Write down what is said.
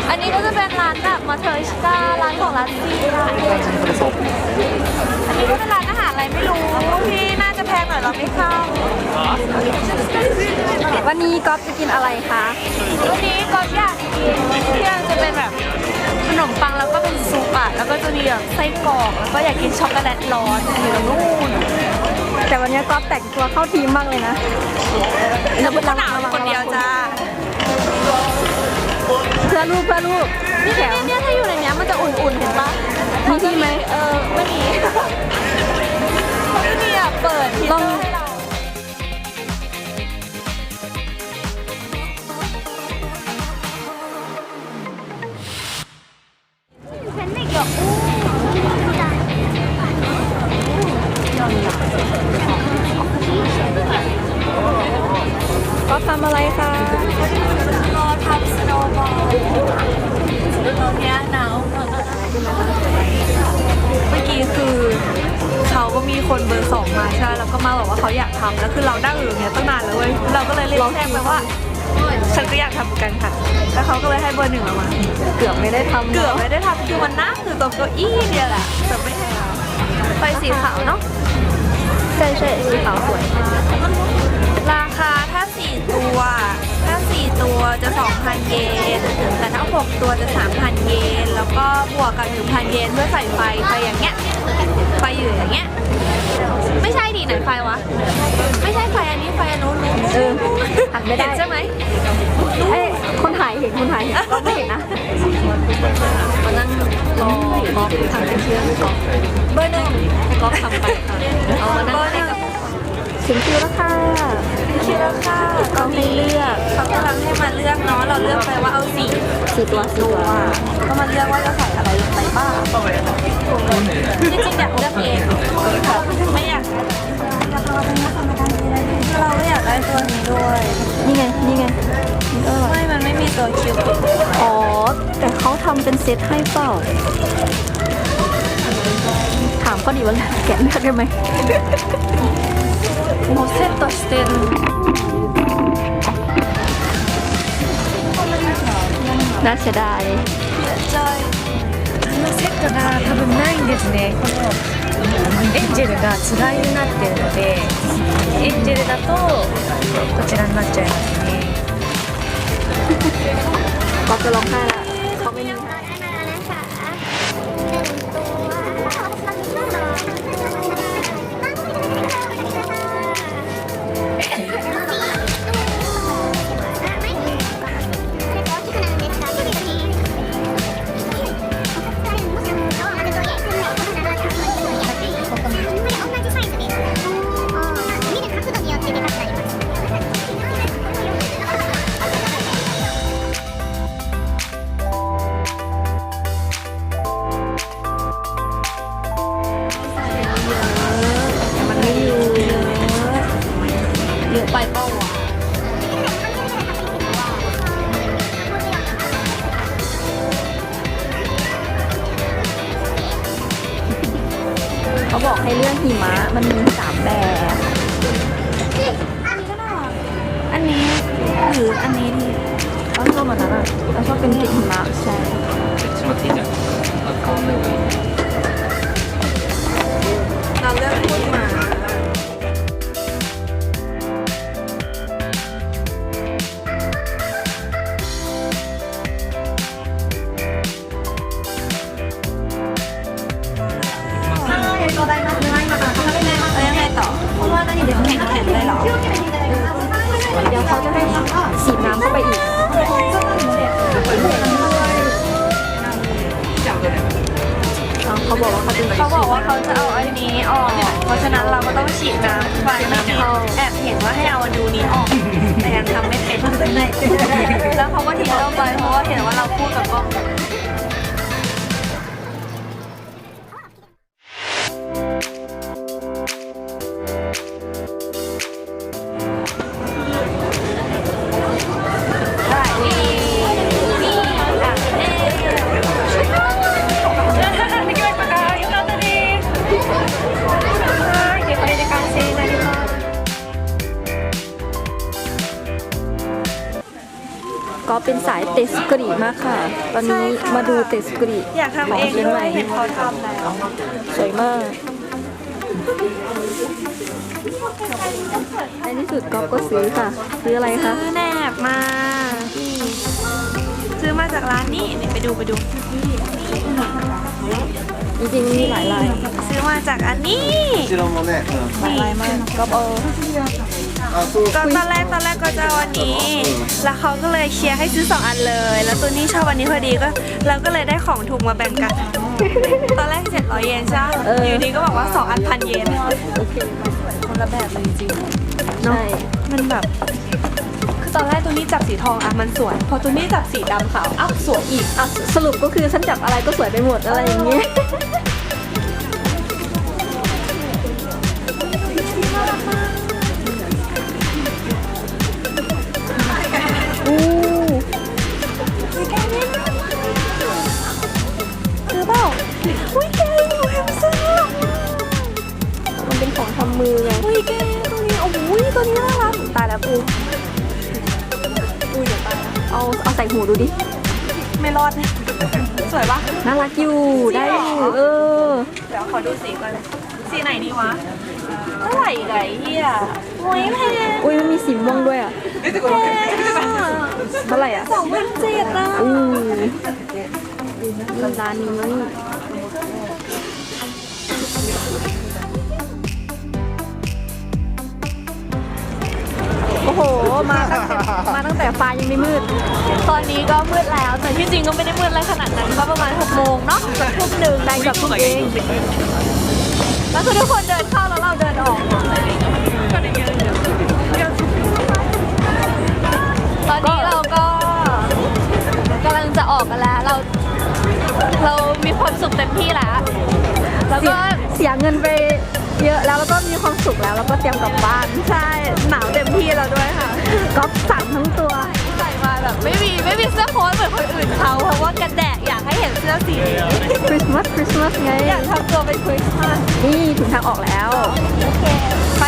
อันนี้ก็จะเป็นร้านแบบมาเทอร์ชการ้านของรัสเซียอันนี้ก็เป็นร้านอาหารอะไรไม่รู้ที่น่าจะแพงหน่อยเราไม่เข้าวันนี้ก๊อฟจะกินอะไรคะวันนี้ก็อยากกินที่จะเป็นแบบขนมปังแล้วก็เป็นซุปอ่ะแล้วก็จะมีแบบไส้กรอกแล้วก็อยากกินช็อกโกแลตร้อนอยู่ตรงนู้นแต่วันนี้ก๊อฟแต่งตัวเข้าทีมมากเลยนะแล้วก็หนาวคนเดียวจ้าเพื่อลูกนี่แถวเนี่ยถ้าอยู่ในนี้มันจะอุ่นๆเห็นปะมีที่ไหมไม่มีไม่มีอ่ะเปิดลองก็ทำอะไรคะรอทำสโนว์บอลตอนนี้หนาวเมื่อกี้คือเขาก็มีคนเบอร์2มาใช่แล้วก็มาบอกว่าเขาอยากทำแล้วคือเรานั่งอยู่เนี่ยตั้งนานแล้วเว้ยเราก็เลยเรียกแทนไปว่าฉันก็อยากทำเหมือนกันค่ะแล้วเขาก็เลยให้เบอร์1เรามาเกือบไม่ได้ทำคือมันนั่งอยู่ตรงเก้าอี้เนี่ยแหละแต่ไม่ให้ไฟสีขาวเนาะใช่สีขาวสวยราคาถ้า4ตัวจะ 2,000 เยนแต่ถ้า6ตัวจะ 3,000 เยนแล้วก็บวกกับ 1,000 เยนเพื่อใส่ไฟอย่างเงี้ยไฟอยู่อย่างเงี้ยไม่ใช่ดิไหนไฟวะไม่ใช่ไฟอันนี้ไฟอันนู้นหันไม่ได้ใช่ไหมคนถ่ายเห็นก็ไม่เห็นนะมานั่งรอก๊อฟทำเป็นเชื่อก๊อฟเบอร์1ให้ก๊อฟทำไปค่ะเอามานั่งให้กับถึงคิวแล้วค่ะเขาให้เลือกเขากำลังให้มาเลือกเนาะเราเลือกไปว่าเอา4ตัวก็มาเลือกว่าจะใส่อะไรลงไปบ้างจริงๆอยากเลือกเองไม่อยากเราไม่อยากได้ตัวนี้ด้วย นี่ไงไม่มันไม่มีตัวคิวอ๋อแต่เขาทำเป็นเซตให้เปล่าถามก็ดีว่าแกะเลือกได้ไหมもうセットしてるน่าเสียดายセットが多分ないんですね。このエンジェルがつがいになっているので、エンジェルだとこちらになっちゃいますね。ก็จะร้องไห้ละเขาไม่มีไปเป้าวะเขาบอกให้เลือกหิมะมันมี3แบบอันนี้หรืออันนี้ดีเราชอบแบบนั้นอ่ะเราชอบเป็นเกล็ดหิมะใช่เราเลือกหิมะเดี๋ยวเขาจะให้ฉีดน้ำเข้าไปอีกเขาบอกว่าเขาจะเอาอันนี้ออกเพราะฉะนั้นเราก็ต้องฉีดน้ำไฟน้ำเข้าแอบเห็นว่าให้เอาอันนี้ออกแต่ยังทำไม่เป็นแล้วเขาก็ทิ้งเราไปเพราะว่าเห็นว่าเราพูดกับกล้อง สกุริมากค่ะ ตอนนี้มาดูเตสกุริ อยากทำเอง ขชีย ด้ ให ว ม่ ยเห็นเขาทำแล้ว สวยมากในที่สุดก๊อฟก็ซื้อค่ะ ซื้ออะไรคะ ซื้อแหนบมานี่ซื้อมาจากร้านนี้นี่ไปดู จริงๆมีหลายลาย ซื้อมาจากอันนี้ こちらもね、หลายลายมากก๊อฟเอา あ、そう、 ก็ตอนแรกก็จะเอาอันนี้ แล้วเขาก็เลยเชียร์ให้ซื้อ2 อันเลย แล้วตัวนี้ชอบอันนี้พอดีก็เราก็เลยได้ของถูกมาแบ่งกัน ตอนแรก700 เยนใช่ไหมอยู่ดีก็บอกว่า2 อัน1,000 เยน โอเค คนละแบบเลยจริง ใช่ มันแบบคือตอนแรกตัวนี้จับสีทองอ่ะมันสวย พอตัวนี้จับสีดำขาวอ้าวสวยอีก อ่ะสรุปก็คือฉันจับอะไรก็สวยไปหมดอะไรอย่างเงี้ยอู้ ซื้อเปล่าอุ้ยแกหนูแฮมซื้อ มันเป็นของทำมือไง อุ้ยแกตัวนี้โอ้ยตัวนี้น่ารักตายแล้วกูอุ้ยเดี๋ยวตายแล้ว เอาใส่หูดูดิ ไม่รอดนะสวยปะ น่ารักอยู่ได้อยู่เดี๋ยวขอดูสีก่อนสีไหนดีวะเท่าไหร่ไก่เฮียโอ้ยแพง อุ้ยมันมีสีม่วงด้วยอ่ะ แพงอ่ะ เท่าไหร่อ่ะ 2,700อ่ะ ร้านนี้โอ้โห มาตั้งแต่ฟ้ายังไม่มืด ตอนนี้ก็มืดแล้วแต่ที่จริงก็ไม่ได้มืดอะไรขนาดนั้นก็ประมาณ6 โมงเนาะทุ่มหนึ่ง ได้กับทุกเอง แล้วคือทุกคนเดินเข้าแล้วเราเดินออกตอนนี้เราก็กำลังจะออกกันแล้วเรามีความสุขเต็มที่แล้วแล้วก็ เสียเงินไปเยอะแล้วก็มีความสุขแล้วก็เตรียมกลับบ้าน ใช่หนาวเต็มที่แล้วด้วยค่ะ ก๊อฟสั่งทั้งตัว ใส่มาแบบไม่มีเสื้อโค้ทเหมือนคนอื่นเขาเพราะว่ากันแดดอยากให้เห็นเสื้อสีนี้ คริสต์มาสไง อยากทำตัวเป็นคริสต์มาส นี่ถึงทางออกแล้ว โอเคไป